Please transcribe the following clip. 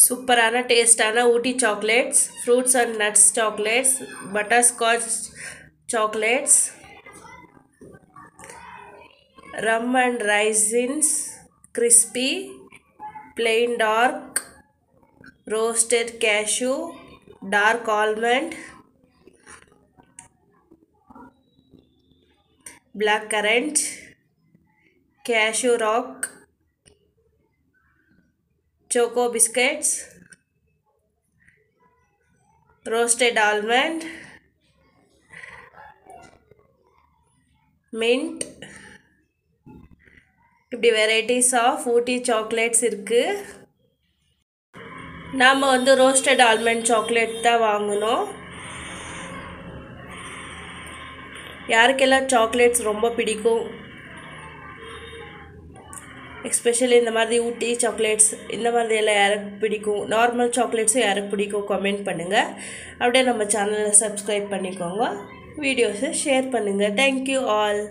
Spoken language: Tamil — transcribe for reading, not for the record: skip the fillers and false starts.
சூப்பரான டேஸ்டான Ooty chocolates, fruits and nuts chocolates, butterscotch chocolates, rum and raisins, crispy, plain dark, roasted cashew, dark almond, black currant, cashew rock, choco biscuits, roasted almond, mint. இப்படி வெரைட்டிஸ் ஆஃப் ஊட்டி சாக்லேட்ஸ் இருக்குது. நாம் வந்து ரோஸ்டட் ஆல்மண்ட் சாக்லேட் தான் வாங்கினோம். யாருக்கெல்லாம் சாக்லேட்ஸ் ரொம்ப பிடிக்கும், எஸ்பெஷலி இந்த மாதிரி ஊட்டி சாக்லேட்ஸ் இந்த மாதிரி எல்லாம் யாருக்கு பிடிக்கும், நார்மல் சாக்லேட்ஸும் யாருக்கு பிடிக்கும் கமெண்ட் பண்ணுங்கள். அப்படியே நம்ம சேனலை சப்ஸ்கிரைப் பண்ணிக்கோங்க, வீடியோஸை ஷேர் பண்ணுங்கள். Thank you all.